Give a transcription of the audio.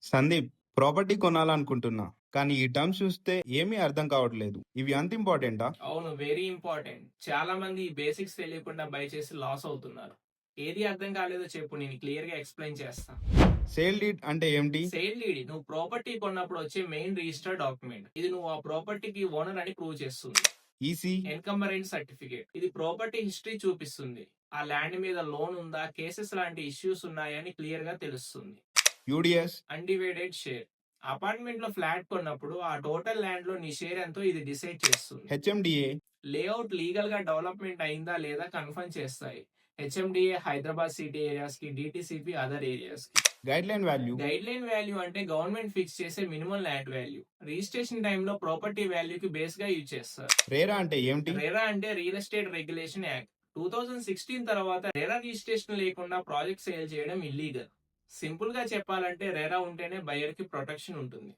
Sandeep, property కొనాలనుకుంటున్నా కానీ ఈ terms చూస్తే ఏమీ అర్థం కావట్లేదు. ఇవి అంత ఇంపార్టెంటా? అవును, వెరీ ఇంపార్టెంట్. చాలా మంది ఈ బేసిక్స్ తెలియకుండా బై చేసి లాస్ అవుతున్నారు. ఏది అర్థం కాలేదో చెప్పు, నేను క్లియర్ గా ఎక్స్ప్లెయిన్ చేస్తా. సేల్ డీడ్ అంటే ఏమిటి? సేల్ డీడ్ నువ్వు ప్రాపర్టీ కొన్నప్పుడు వచ్చే మెయిన్ రిజిస్టర్ డాక్యుమెంట్. ఇది నువ్వు ఆ ప్రాపర్టీకి ఓనర్ అని ప్రూవ్ చేస్తుంది. ఈసీ. ఎన్కంబరెన్స్ సర్టిఫికేట్ ఇది ప్రాపర్టీ హిస్టరీ చూపిస్తుంది. ఆ ల్యాండ్ మీద లోన్ ఉందా, కేసెస్ లాంటి ఇష్యూస్ ఉన్నాయని క్లియర్ గా తెలుస్తుంది. యూడిఎస్. అన్డివైడెడ్ షేర్ అపార్ట్మెంట్ లో ఫ్లాట్ కొన్నప్పుడు ఆ టోటల్ ల్యాండ్ లో నీ షేర్ ఎంతో ఇది డిసైడ్ చేస్తుంది. హెచ్ఎండిఏ. లేఅవుట్ లీగల్ గా డెవలప్మెంట్ అయిందా లేదా కన్ఫర్మ్ చేస్తాయి. హెచ్ఎండిఏ హైదరాబాద్ సిటీ ఏరియాస్ కి, డిటిసిపి అదర్ ఏరియాస్ కి. Guide line value. Guide line value అంటే గవర్నమెంట్ ఫిక్స్ చేసే మినిమం ల్యాండ్ వాల్యూ. రిజిస్ట్రేషన్ టైంలో ప్రాపర్టీ వాల్యూకి బేస్ గా యూజ్ చేస్తారు. రేరా అంటే ఏమిటి? రేరా అంటే రియల్ ఎస్టేట్ రెగ్యులేషన్ యాక్ట్ 2016 తర్వాత రేరా రిజిస్ట్రేషన్ లేకుండా ప్రాజెక్ట్ సేల్ చేయడం ఇల్లీగల్. సింపుల్ గా చెప్పాలంటే రేరా ఉంటేనే బయర్ కి ప్రొటెక్షన్ ఉంటుంది.